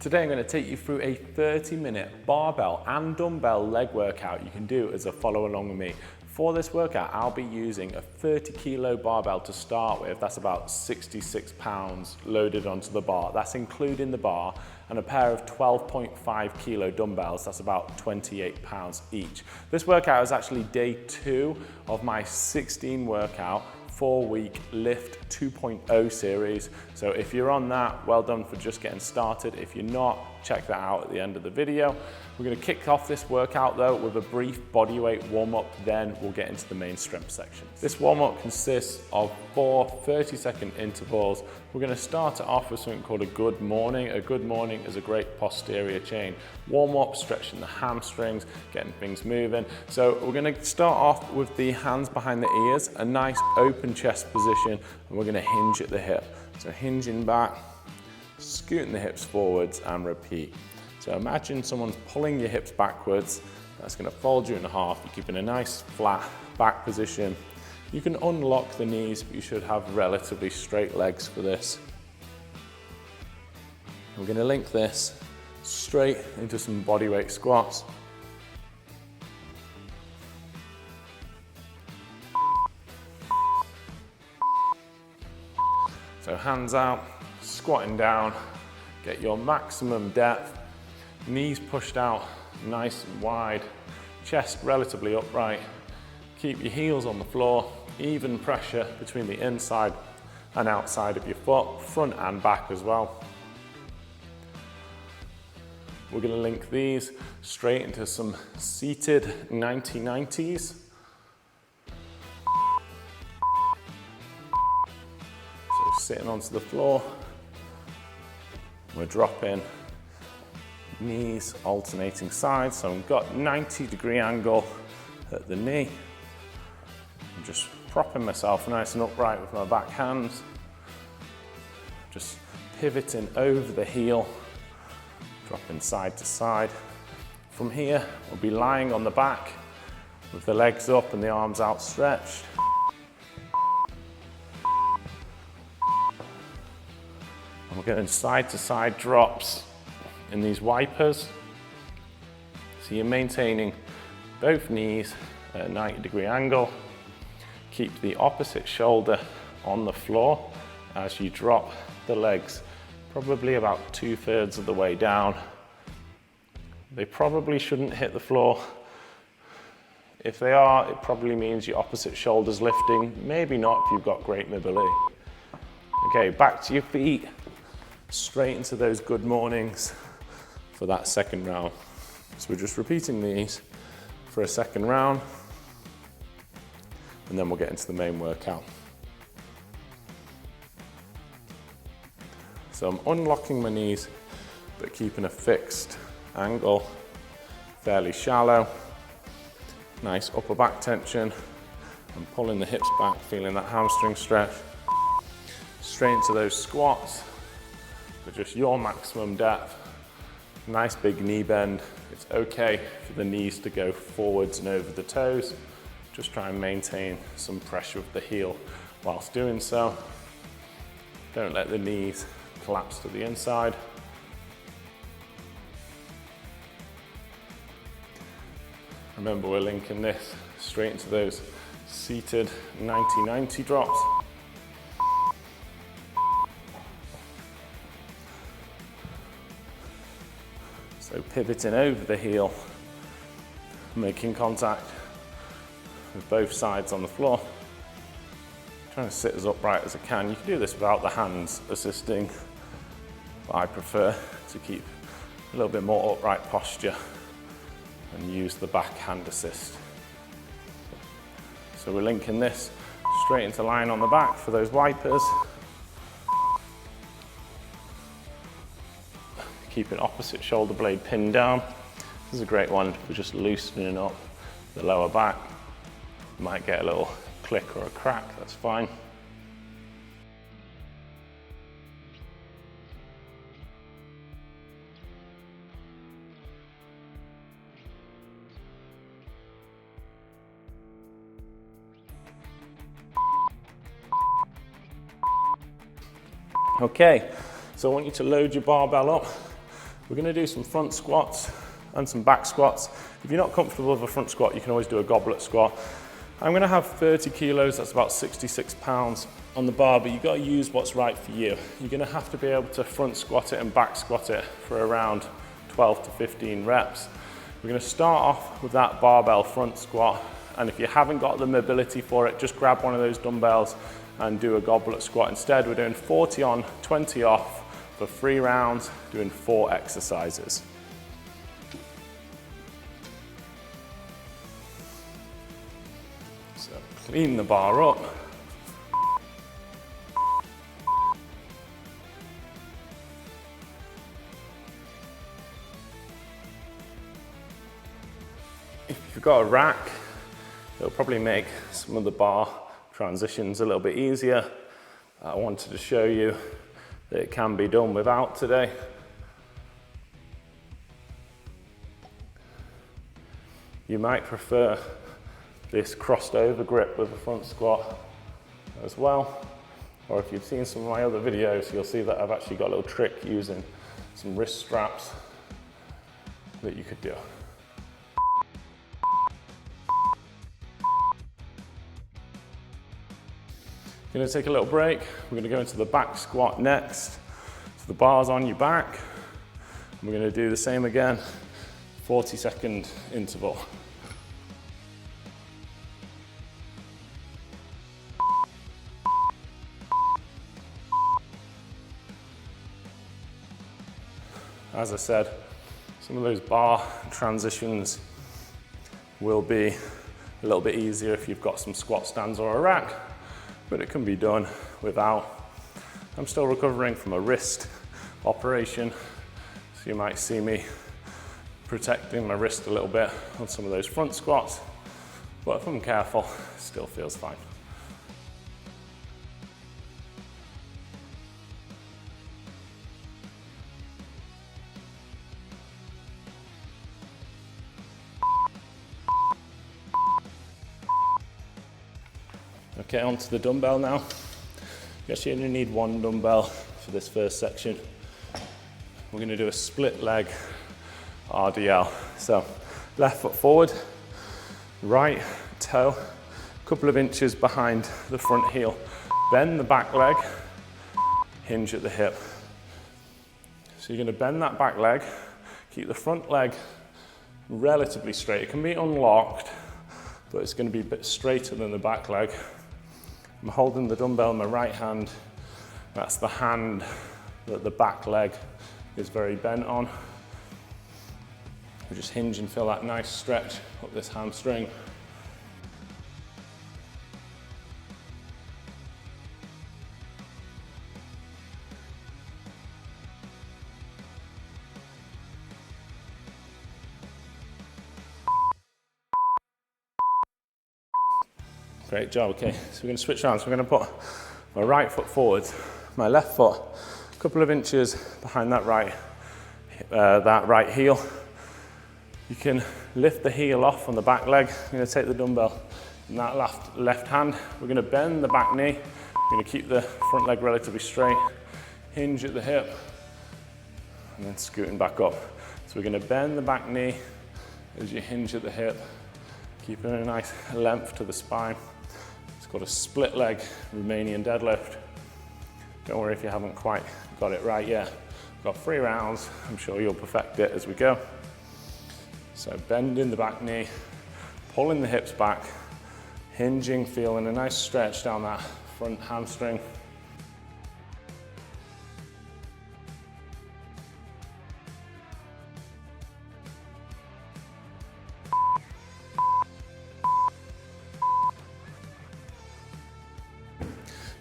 Today I'm going to take you through a 30-minute barbell and dumbbell leg workout you can do as a follow along with me. For this workout, I'll be using a 30-kilo barbell to start with. That's about 66 pounds loaded onto the bar. That's including the bar, and a pair of 12.5 kilo dumbbells. That's about 28 pounds each. This workout is actually day 2 of my 16 workout 4-week Lift 2.0 series. So if you're on that, well done for just getting started. If you're not, check that out at the end of the video. We're going to kick off this workout though with a brief bodyweight warm-up, then we'll get into the main strength section. This warm-up consists of 4 30-second intervals. We're going to start it off with something called a good morning. A good morning is a great posterior chain warm-up, stretching the hamstrings, getting things moving. So we're going to start off with the hands behind the ears, a nice open chest position, and we're going to hinge at the hip. So hinging back, scooting the hips forwards, and repeat. So imagine someone's pulling your hips backwards. That's going to fold you in half. You're keeping a nice flat back position. You can unlock the knees, but you should have relatively straight legs for this. We're going to link this straight into some bodyweight squats. So hands out, squatting down, get your maximum depth, knees pushed out nice and wide, chest relatively upright. Keep your heels on the floor, even pressure between the inside and outside of your foot, front and back as well. We're going to link these straight into some seated 90-90s. So sitting onto the floor, we're dropping knees alternating sides. So I've got 90-degree angle at the knee. I'm just propping myself nice and upright with my back hands. Just pivoting over the heel, dropping side to side. From here, we'll be lying on the back with the legs up and the arms outstretched. And we're getting side to side drops in these wipers. So you're maintaining both knees at a 90-degree angle. Keep the opposite shoulder on the floor as you drop the legs, probably about 2/3 of the way down. They probably shouldn't hit the floor. If they are, it probably means your opposite shoulder's lifting. Maybe not if you've got great mobility. Okay, back to your feet, straight into those good mornings for that second round. So we're just repeating these for a second round, and then we'll get into the main workout. So I'm unlocking my knees, but keeping a fixed angle, fairly shallow. Nice upper back tension. I'm pulling the hips back, feeling that hamstring stretch. Straight into those squats, but just your maximum depth. Nice big knee bend. It's okay for the knees to go forwards and over the toes. Just try and maintain some pressure with the heel whilst doing so. Don't let the knees collapse to the inside. Remember, we're linking this straight into those seated 90-90 drops. So pivoting over the heel, making contact with both sides on the floor. Trying to sit as upright as I can. You can do this without the hands assisting, but I prefer to keep a little bit more upright posture and use the back hand assist. So we're linking this straight into lying on the back for those wipers. Keeping opposite shoulder blade pinned down. This is a great one for just loosening up the lower back. You might get a little click or a crack, that's fine. Okay, so I want you to load your barbell up We're going to do some front squats and some back squats. If you're not comfortable with a front squat, you can always do a goblet squat. I'm going to have 30 kilos, that's about 66 pounds on the bar, but you've got to use what's right for you. You're going to have to be able to front squat it and back squat it for around 12 to 15 reps. We're going to start off with that barbell front squat, and if you haven't got the mobility for it, just grab one of those dumbbells and do a goblet squat instead. We're doing 40 on, 20 off for 3 rounds, doing 4 exercises. So clean the bar up. If you've got a rack, it'll probably make some of the bar transitions a little bit easier. I wanted to show you that it can be done without today. You might prefer this crossed over grip with a front squat as well, or if you've seen some of my other videos, you'll see that I've actually got a little trick using some wrist straps that you could do. We're going to take a little break. We're going to go into the back squat next. So the bar's on your back. We're going to do the same again, 40-second interval. As I said, some of those bar transitions will be a little bit easier if you've got some squat stands or a rack, but it can be done without. I'm still recovering from a wrist operation, so you might see me protecting my wrist a little bit on some of those front squats, but if I'm careful, it still feels fine. Okay, onto the dumbbell now. You actually only need 1 dumbbell for this first section. We're going to do a split leg RDL. So left foot forward, right toe a couple of inches behind the front heel. Bend the back leg, hinge at the hip. So you're going to bend that back leg, keep the front leg relatively straight. It can be unlocked, but it's going to be a bit straighter than the back leg. I'm holding the dumbbell in my right hand. That's the hand that the back leg is very bent on. We just hinge and feel that nice stretch up this hamstring. Great job, okay. So we're going to switch around. So we're going to put my right foot forward, my left foot a couple of inches behind that right heel. You can lift the heel off on the back leg. I'm going to take the dumbbell in that left hand. We're going to bend the back knee. We're going to keep the front leg relatively straight, hinge at the hip, and then scooting back up. So we're going to bend the back knee as you hinge at the hip, keeping a nice length to the spine. It's called a split leg Romanian deadlift. Don't worry if you haven't quite got it right yet. We've got 3 rounds. I'm sure you'll perfect it as we go. So bending the back knee, pulling the hips back, hinging, feeling a nice stretch down that front hamstring.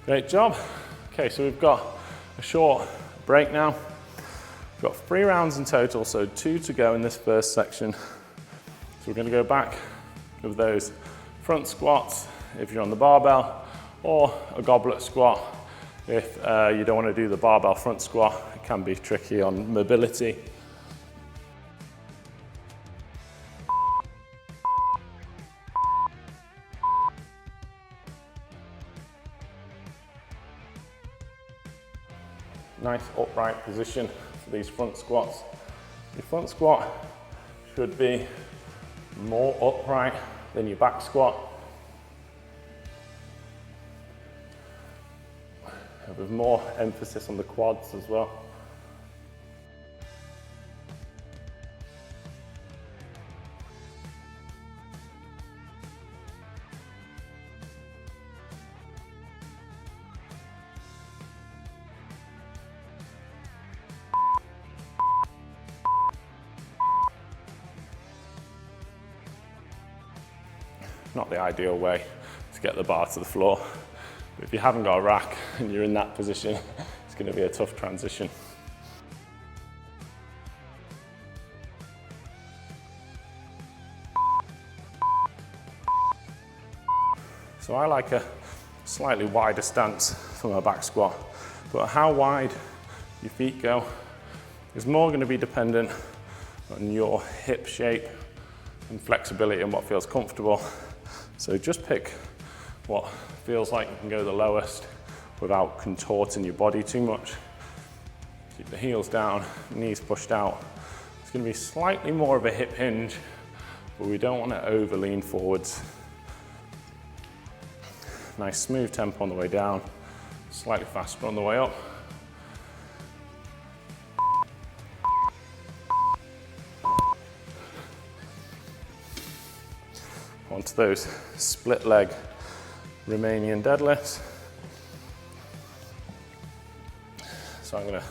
Great job. Okay, so we've got a short break now. We've got 3 rounds in total, so 2 to go in this first section. So we're going to go back with those front squats if you're on the barbell, or a goblet squat if you don't want to do the barbell front squat. It can be tricky on mobility. Nice upright position for these front squats. Your front squat should be more upright than your back squat, with more emphasis on the quads as well. Not the ideal way to get the bar to the floor. But if you haven't got a rack and you're in that position, it's going to be a tough transition. So I like a slightly wider stance for my back squat, but how wide your feet go is more going to be dependent on your hip shape and flexibility and what feels comfortable. So just pick what feels like you can go the lowest without contorting your body too much. Keep the heels down, knees pushed out. It's going to be slightly more of a hip hinge, but we don't want to over lean forwards. Nice smooth tempo on the way down, slightly faster on the way up. Onto those split leg Romanian deadlifts. So I'm going to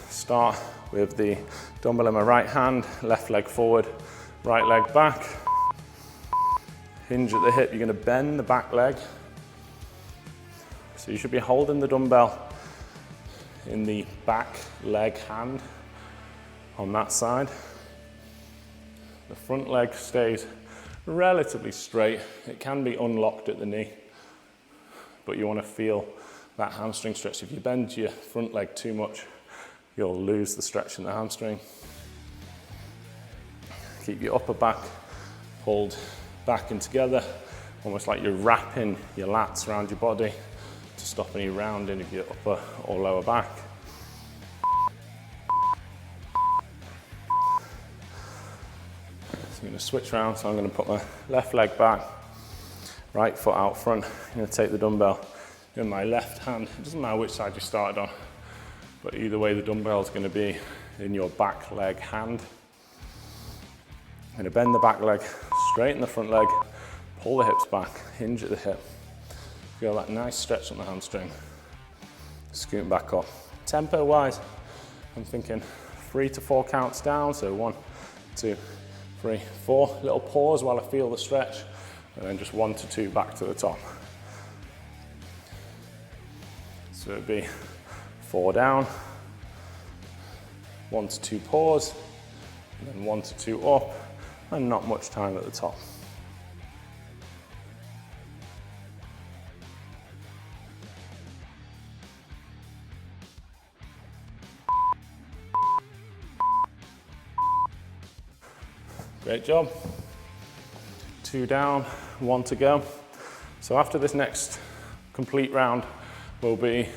start with the dumbbell in my right hand, left leg forward, right leg back. Hinge at the hip, you're going to bend the back leg. So you should be holding the dumbbell in the back leg hand on that side. The front leg stays relatively straight. It can be unlocked at the knee, but you want to feel that hamstring stretch. If you bend your front leg too much, you'll lose the stretch in the hamstring. Keep your upper back pulled back and together, almost like you're wrapping your lats around your body to stop any rounding of your upper or lower back. I'm going to switch around, so I'm going to put my left leg back, right foot out front. I'm going to take the dumbbell in my left hand. It doesn't matter which side you started on, but either way the dumbbell is going to be in your back leg hand. I'm going to bend the back leg, straighten the front leg, pull the hips back, hinge at the hip. Feel that nice stretch on the hamstring. Scooting back up. Tempo wise, I'm thinking 3 to 4 counts down, so 1, 2, 3, 4, little pause while I feel the stretch, and then just 1 to 2 back to the top. So it'd be 4 down, 1 to 2 pause, and then 1 to 2 up, and not much time at the top. Great job. 2 down, 1 to go. So after this next complete round, we'll be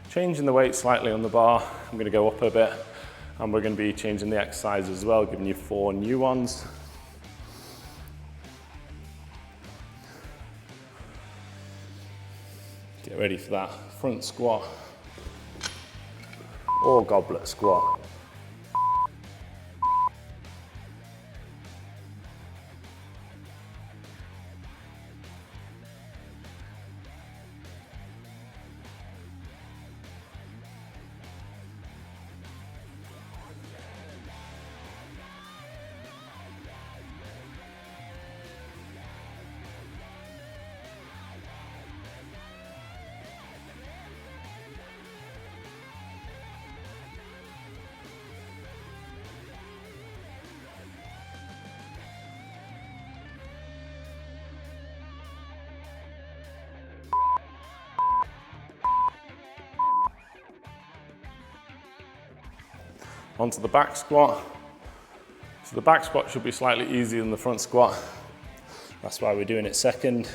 changing the weight slightly on the bar. I'm going to go up a bit, and we're going to be changing the exercise as well, giving you 4 new ones. Get ready for that front squat or goblet squat. Onto the back squat. So the back squat should be slightly easier than the front squat. That's why we're doing it second.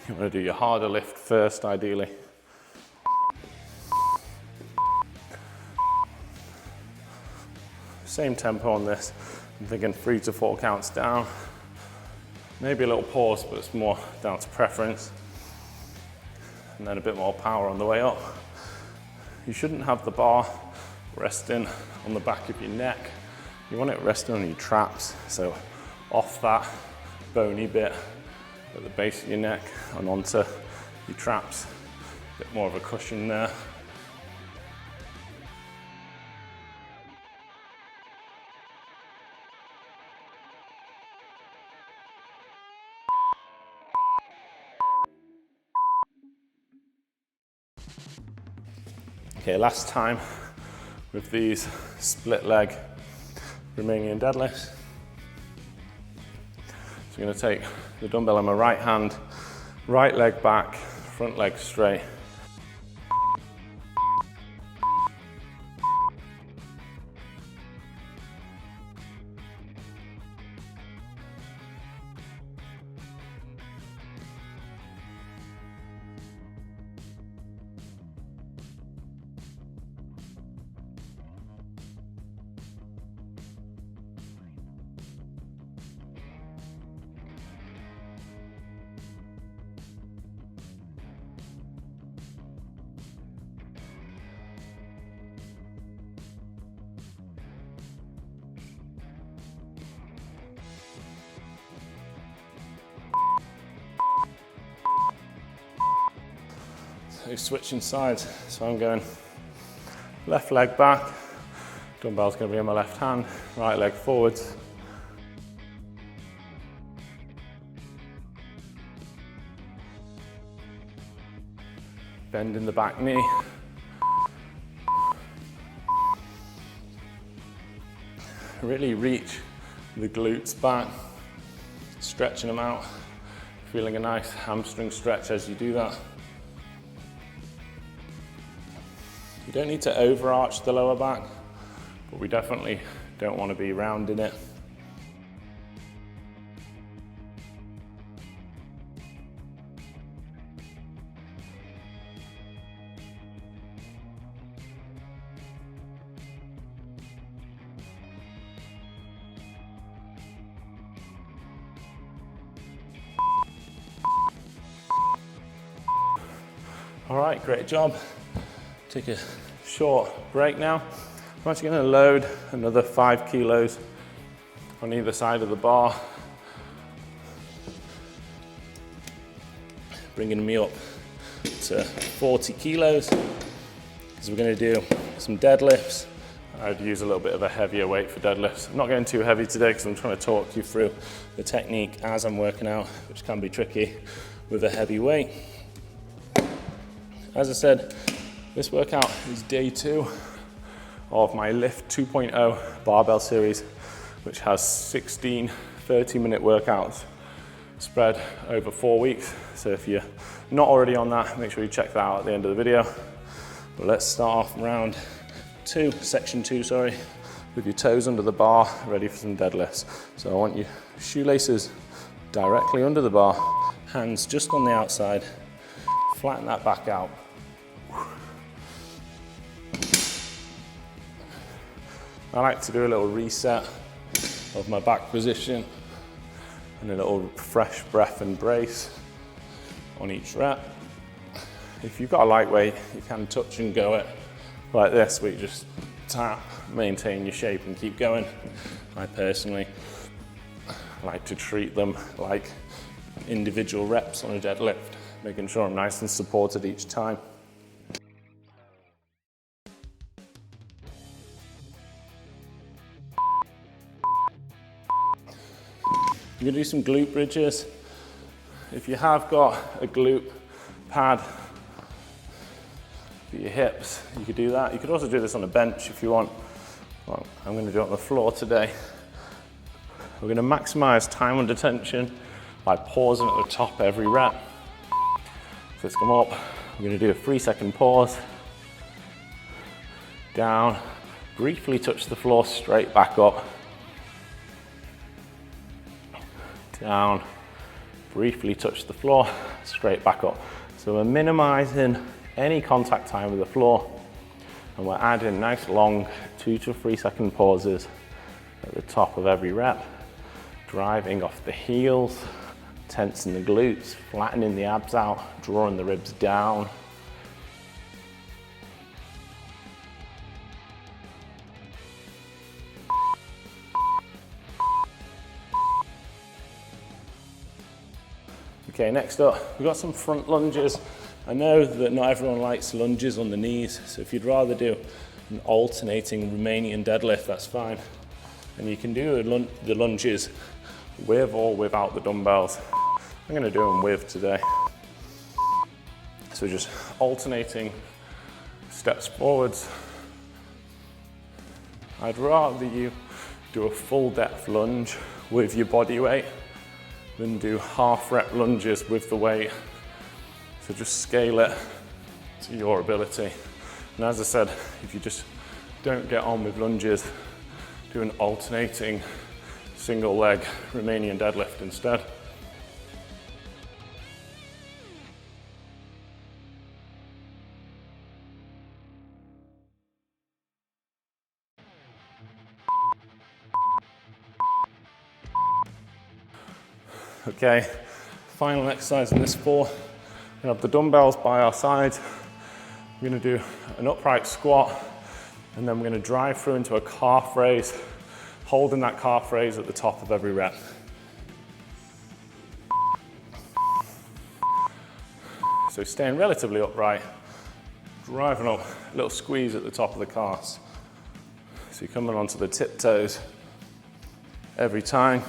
You want to do your harder lift first, ideally. Same tempo on this. I'm thinking 3 to 4 counts down. Maybe a little pause, but it's more down to preference. And then a bit more power on the way up. You shouldn't have the bar resting on the back of your neck. You want it resting on your traps, so off that bony bit at the base of your neck and onto your traps. A bit more of a cushion there. Okay, last time with these split leg Romanian deadlifts. So I'm going to take the dumbbell in my right hand, right leg back, front leg straight. So switching sides, so I'm going left leg back, dumbbell's going to be in my left hand, right leg forwards. Bending the back knee. Really reach the glutes back, stretching them out, feeling a nice hamstring stretch as you do that. You don't need to overarch the lower back, but we definitely don't want to be rounding it. All right, great job. Take a short break now. I'm actually going to load another 5 kilos on either side of the bar, bringing me up to 40 kilos. Because we're going to do some deadlifts. I'd use a little bit of a heavier weight for deadlifts. I'm not going too heavy today because I'm trying to talk you through the technique as I'm working out, which can be tricky with a heavy weight. As I said, this workout is day 2 of my Lift 2.0 barbell series, which has 16 30-minute workouts spread over 4 weeks. So if you're not already on that, make sure you check that out at the end of the video. But let's start off round 2, section 2, sorry, with your toes under the bar, ready for some deadlifts. So I want your shoelaces directly under the bar, hands just on the outside, flatten that back out. I like to do a little reset of my back position and a little fresh breath and brace on each rep. If you've got a lightweight, you can touch and go it like this, where you just tap, maintain your shape and keep going. I personally like to treat them like individual reps on a deadlift, making sure I'm nice and supported each time. You're gonna do some glute bridges. If you have got a glute pad for your hips, you could do that. You could also do this on a bench if you want. Well, I'm gonna do it on the floor today. We're gonna maximize time under tension by pausing at the top every rep. So let's come up. We're gonna do a 3-second pause. Down, briefly touch the floor, straight back up. Down, briefly touch the floor, straight back up. So we're minimizing any contact time with the floor, and we're adding nice long 2 to 3 second pauses at the top of every rep, driving off the heels, tensing the glutes, flattening the abs out, drawing the ribs down. Okay, next up, we've got some front lunges. I know that not everyone likes lunges on the knees, so if you'd rather do an alternating Romanian deadlift, that's fine. And you can do the lunges with or without the dumbbells. I'm gonna do them with today. So just alternating steps forwards. I'd rather you do a full depth lunge with your body weight than do half rep lunges with the weight. So just scale it to your ability. And as I said, if you just don't get on with lunges, do an alternating single leg Romanian deadlift instead. Okay, final exercise in this four. We're gonna have the dumbbells by our sides. We're gonna do an upright squat, and then we're gonna drive through into a calf raise, holding that calf raise at the top of every rep. So staying relatively upright, driving up, a little squeeze at the top of the calves. So you're coming onto the tiptoes every time.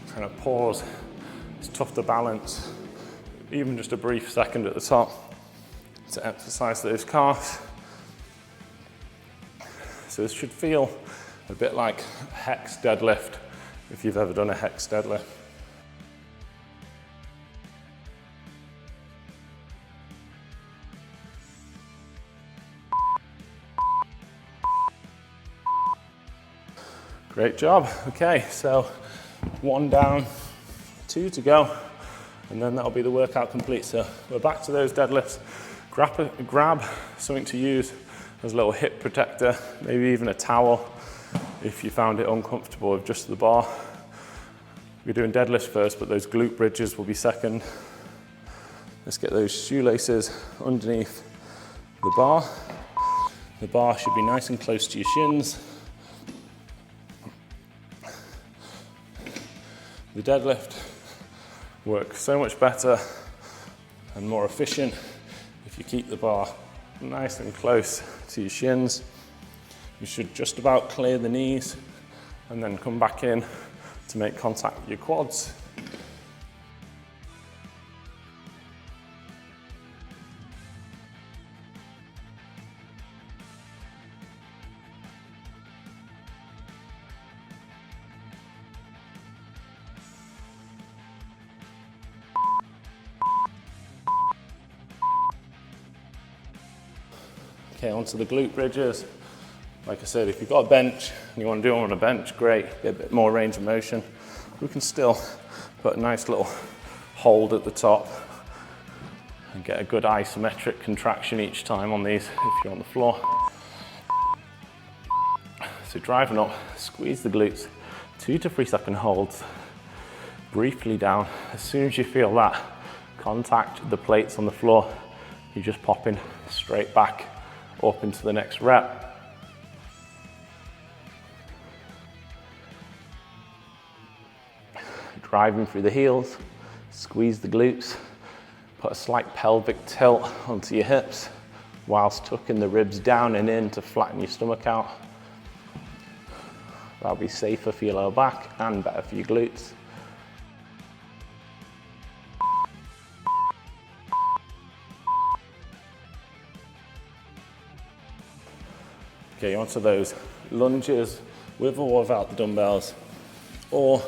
Kind of pause, it's tough to balance, even just a brief second at the top to emphasize those calves. So this should feel a bit like a hex deadlift, if you've ever done a hex deadlift. Great job. Okay, so 1 down, 2 to go, and then that'll be the workout complete. So we're back to those deadlifts. Grab something to use as a little hip protector, maybe even a towel if you found it uncomfortable with just the bar. We're doing deadlifts first, but those glute bridges will be second. Let's get those shoelaces underneath the bar. The bar should be nice and close to your shins. The deadlift works so much better and more efficient if you keep the bar nice and close to your shins. You should just about clear the knees and then come back in to make contact with your quads. Okay, onto the glute bridges. Like I said, if you've got a bench and you want to do them on a bench, great, get a bit more range of motion. We can still put a nice little hold at the top and get a good isometric contraction each time on these if you're on the floor. So driving up, squeeze the glutes, 2 to 3 second holds, briefly down. As soon as you feel that contact with the plates on the floor, you're just popping straight back up into the next rep. Driving through the heels, squeeze the glutes, put a slight pelvic tilt onto your hips whilst tucking the ribs down and in to flatten your stomach out. That'll be safer for your lower back and better for your glutes. Okay, onto those lunges with or without the dumbbells, or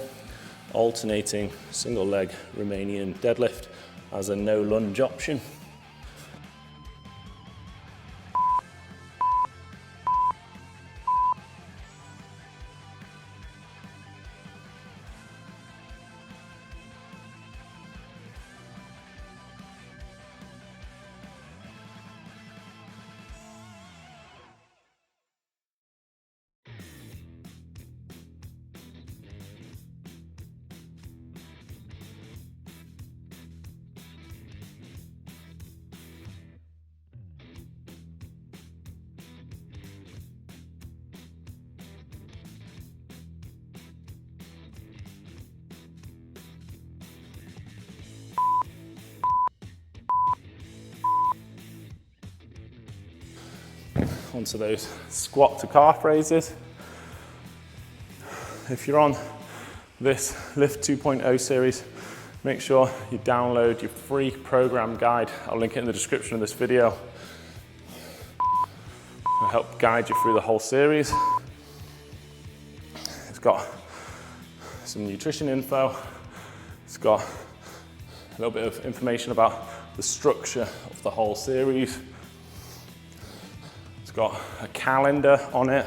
alternating single leg Romanian deadlift as a no lunge option. onto those squat to calf raises. If you're on this Lift 2.0 series, make sure you download your free program guide. I'll link it in the description of this video. It'll help guide you through the whole series. It's got some nutrition info. It's got a little bit of information about the structure of the whole series. It's got a calendar on it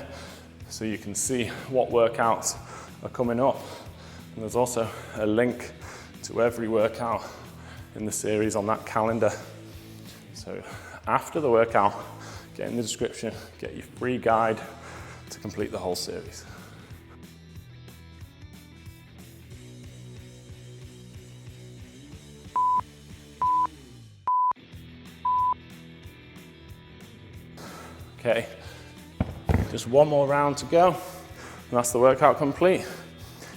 so you can see what workouts are coming up. And there's also a link to every workout in the series on that calendar. So after the workout, get in the description, get your free guide to complete the whole series. Okay, just one more round to go, and that's the workout complete.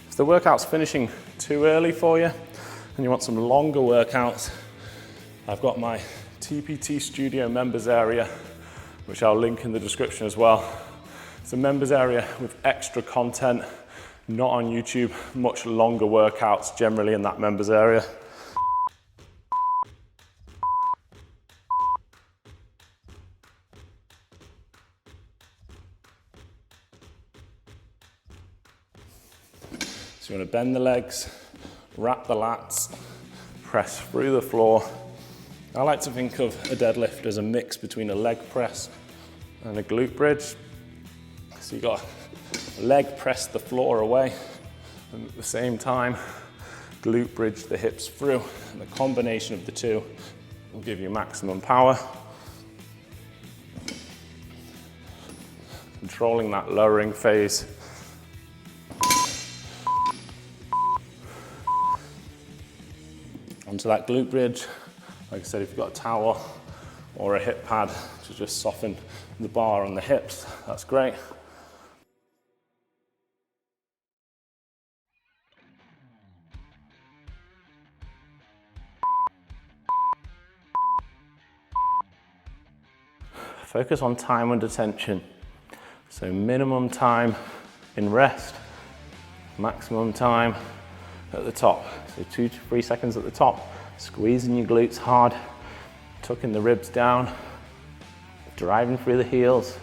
If the workout's finishing too early for you, and you want some longer workouts, I've got my TPT Studio members area, which I'll link in the description as well. It's a members area with extra content, not on YouTube, much longer workouts generally in that members area. So you want to bend the legs, wrap the lats, press through the floor. I like to think of a deadlift as a mix between a leg press and a glute bridge. So you got a leg press the floor away, and at the same time, glute bridge the hips through. And the combination of the two will give you maximum power. Controlling that lowering phase. Onto that glute bridge. Like I said, if you've got a towel or a hip pad to just soften the bar on the hips, that's great. Focus on time under tension. So minimum time in rest, maximum time at the top. So 2 to 3 seconds at the top, squeezing your glutes hard, tucking the ribs down, driving through the heels,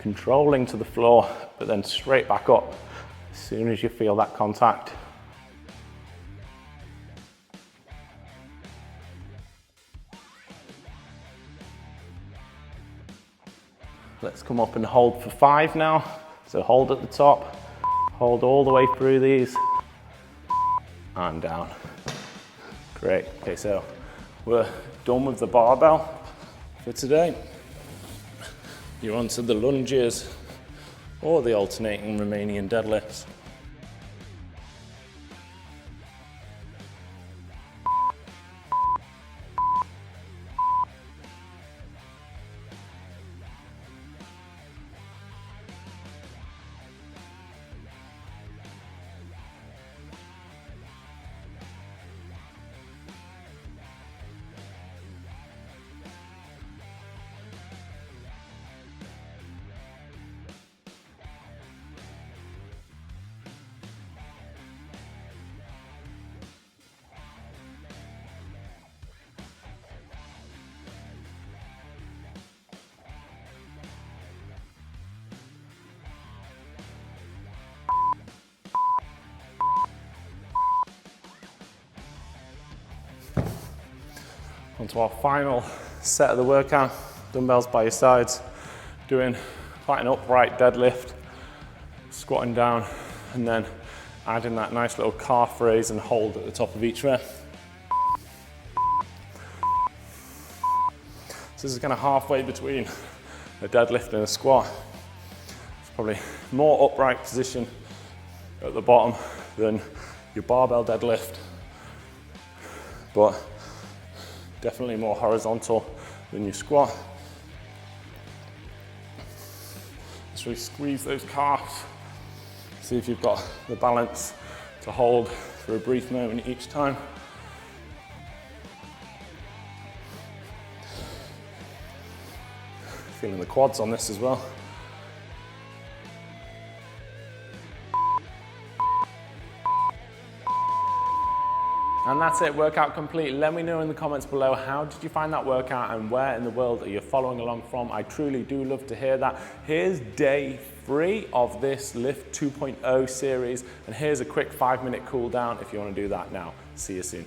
controlling to the floor, but then straight back up as soon as you feel that contact. Let's come up and hold for 5 now. So hold at the top, hold all the way through these, and down. Great. Okay, so we're done with the barbell for today. You're on to the lunges or the alternating Romanian deadlifts. Onto our final set of the workout, dumbbells by your sides, doing quite an upright deadlift, squatting down, and then adding that nice little calf raise and hold at the top of each rep. So this is kind of halfway between a deadlift and a squat. It's probably more upright position at the bottom than your barbell deadlift, but definitely more horizontal than your squat. Just really squeeze those calves. See if you've got the balance to hold for a brief moment each time. Feeling the quads on this as well. And that's it, workout complete. Let me know in the comments below, how did you find that workout and where in the world are you following along from? I truly do love to hear that. Here's day 3 of this Lift 2.0 series, and here's a quick 5-minute cool down if you want to do that now. See you soon.